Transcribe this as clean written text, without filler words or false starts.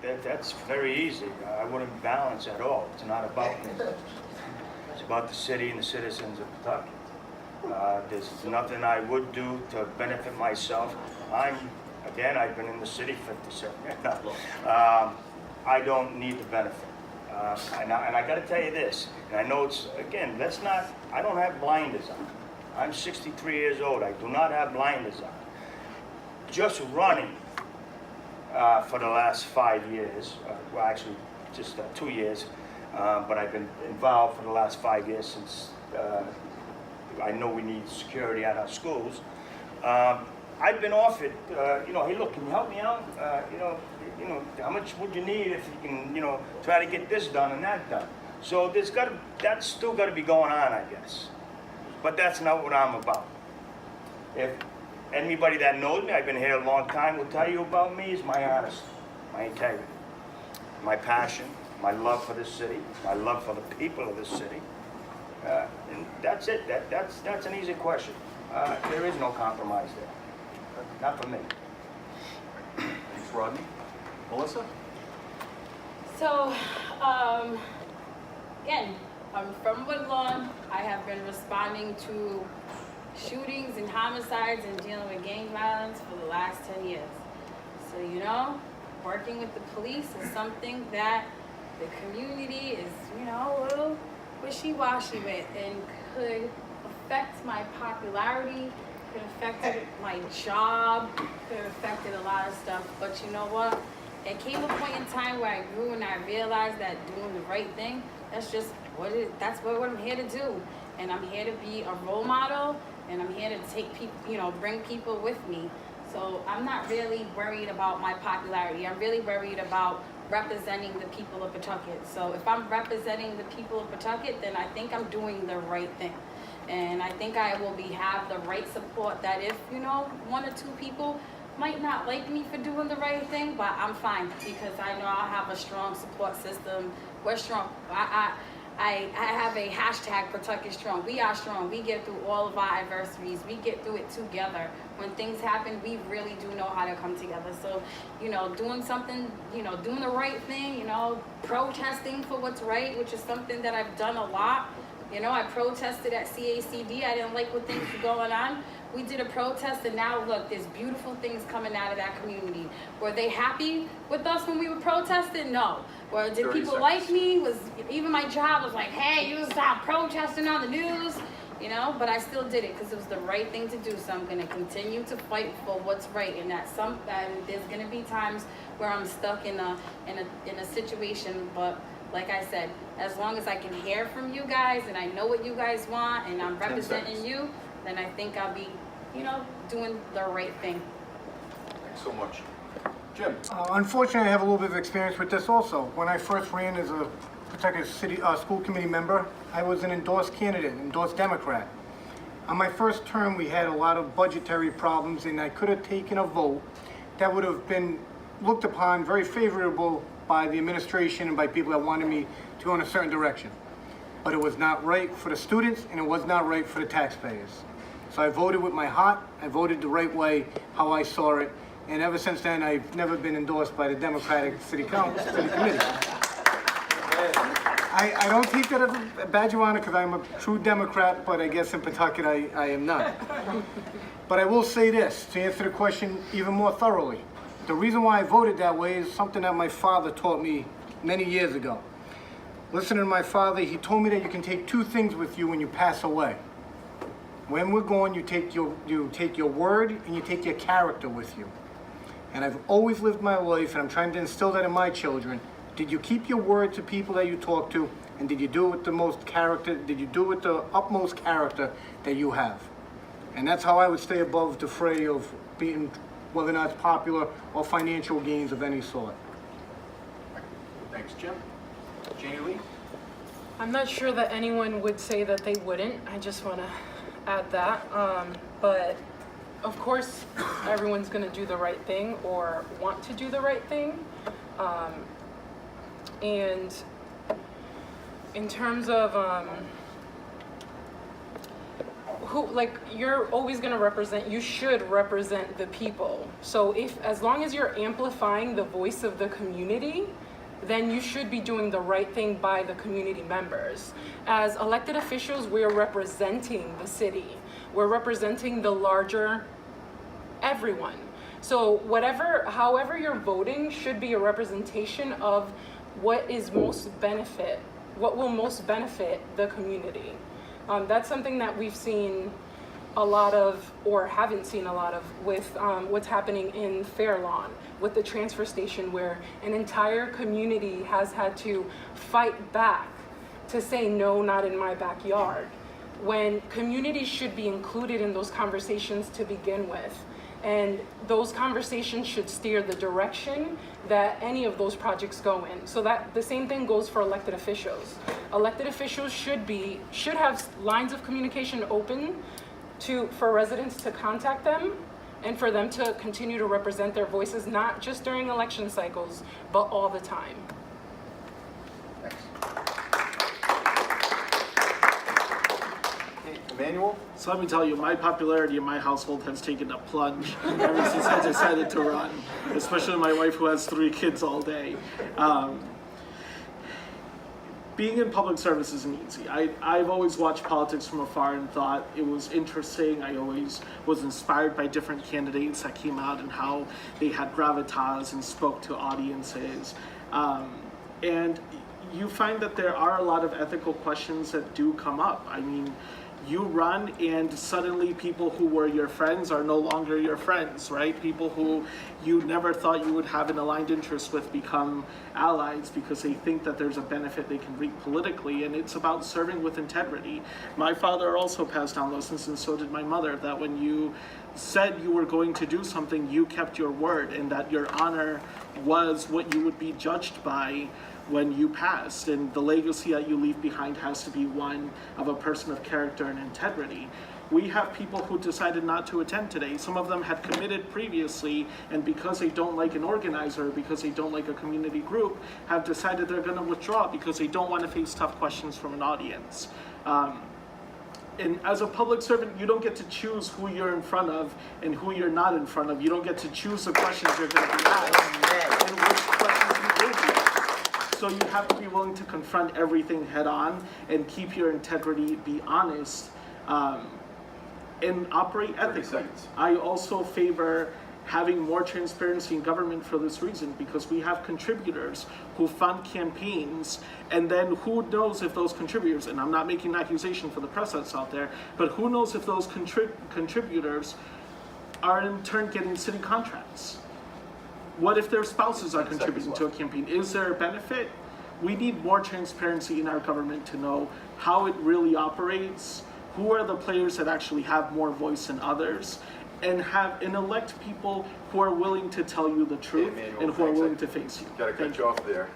that's very easy. I wouldn't balance at all. It's not about me. It's about the city and the citizens of Pawtucket. There's nothing I would do to benefit myself. I've been in the city 57 years. I don't need the benefit. And I got to tell you this, and I know it's, again, I don't have blinders on. I'm 63 years old. I do not have blinders on. Just running for the last 5 years, well, actually just 2 years, but I've been involved for the last 5 years since I know we need security at our schools. I've been offered, hey, look, can you help me out? How much would you need if you can, try to get this done and that done? So that's still got to be going on, I guess. But that's not what I'm about. If anybody that knows me, I've been here a long time, will tell you about me is my honesty, my integrity, my passion, my love for this city, my love for the people of this city. And that's it. That's an easy question. There is no compromise there. Not for me. Thanks, Rodney. Melissa? So, again, I'm from Woodlawn. I have been responding to shootings and homicides and dealing with gang violence for the last 10 years. So, working with the police is something that the community is, a little wishy-washy with and could affect my popularity, could affect my job, could have affected a lot of stuff. But you know what? It came a point in time where I grew and I realized that doing the right thing, that's what I'm here to do. And I'm here to be a role model, and I'm here to take people, bring people with me. So I'm not really worried about my popularity. I'm really worried about representing the people of Pawtucket. So if I'm representing the people of Pawtucket, then I think I'm doing the right thing. And I think I will have the right support that if, 1 or 2 people might not like me for doing the right thing, but I'm fine because I know I'll have a strong support system. We're strong. I have a hashtag Pawtucket Strong. We are strong. We get through all of our adversities. We get through it together. When things happen, we really do know how to come together. So, doing something, doing the right thing, protesting for what's right, which is something that I've done a lot. I protested at CACD. I didn't like what things were going on. We did a protest, and now look, there's beautiful things coming out of that community. Were they happy with us when we were protesting? No. Or did people like me? Even my job was like, hey, you stop protesting on the news, But I still did it because it was the right thing to do. So I'm going to continue to fight for what's right. And there's going to be times where I'm stuck in a situation, but like I said, as long as I can hear from you guys and I know what you guys want and I'm representing you, then I think I'll be, doing the right thing. Thanks so much. Jim? Unfortunately, I have a little bit of experience with this also. When I first ran as a Pawtucket City School Committee member, I was an endorsed candidate, endorsed Democrat. On my first term, we had a lot of budgetary problems, and I could have taken a vote that would have been looked upon very favorable by the administration and by people that wanted me to go in a certain direction. But it was not right for the students, and it was not right for the taxpayers. So I voted with my heart. I voted the right way, how I saw it. And ever since then, I've never been endorsed by the Democratic City Council Committee. I don't take that as a badge of honor because I'm a true Democrat, but I guess in Pawtucket I am not. But I will say this, to answer the question even more thoroughly. The reason why I voted that way is something that my father taught me many years ago. Listening to my father, he told me that you can take 2 things with you when you pass away. When we're gone, you take your word and you take your character with you. And I've always lived my life, and I'm trying to instill that in my children. Did you keep your word to people that you talk to? And did you do it with the most character? Did you do it with the utmost character that you have? And that's how I would stay above the fray of being, whether or not it's popular or financial gains of any sort. Thanks, Jim. Janie Lee? I'm not sure that anyone would say that they wouldn't. I just want to add that. But of course, everyone's going to do the right thing or want to do the right thing. And in terms of you're always going to represent, you should represent the people. So as long as you're amplifying the voice of the community, then you should be doing the right thing by the community members. As elected officials, we're representing the city. We're representing the larger everyone. So however you're voting should be a representation of what will most benefit the community. That's something that we've seen a lot of, or haven't seen a lot of, with what's happening in Fair Lawn, with the transfer station, where an entire community has had to fight back to say, no, not in my backyard, when communities should be included in those conversations to begin with. And those conversations should steer the direction that any of those projects go in. So that the same thing goes for elected officials. Elected officials should have lines of communication open for residents to contact them and for them to continue to represent their voices, not just during election cycles, but all the time. Thanks. Okay, Emmanuel? So let me tell you, my popularity in my household has taken a plunge ever since I decided to run, especially my wife who has 3 kids all day. Being in public service isn't easy. I've always watched politics from afar and thought it was interesting. I always was inspired by different candidates that came out and how they had gravitas and spoke to audiences. And you find that there are a lot of ethical questions that do come up. I mean, you run and suddenly people who were your friends are no longer your friends, right? People who you never thought you would have an aligned interest with become allies because they think that there's a benefit they can reap politically, and it's about serving with integrity. My father also passed down lessons, and so did my mother, that when you said you were going to do something, you kept your word, and that your honor was what you would be judged by when you passed, and the legacy that you leave behind has to be one of a person of character and integrity. We have people who decided not to attend today. Some of them had committed previously, and because they don't like an organizer, because they don't like a community group, have decided they're going to withdraw because they don't want to face tough questions from an audience. And as a public servant, you don't get to choose who you're in front of and who you're not in front of. You don't get to choose the questions you're going to be asked and which questions you will be asked. So you have to be willing to confront everything head on and keep your integrity, be honest, and operate ethically. I also favor having more transparency in government for this reason, because we have contributors who fund campaigns, and then who knows if those contributors, and I'm not making an accusation for the press that's out there, but who knows if those contributors are in turn getting city contracts? What if their spouses are contributing to a campaign? Is there a benefit? We need more transparency in our government to know how it really operates, who are the players that actually have more voice than others, and elect people who are willing to tell you the truth and who are willing to face you. Gotta cut you off there.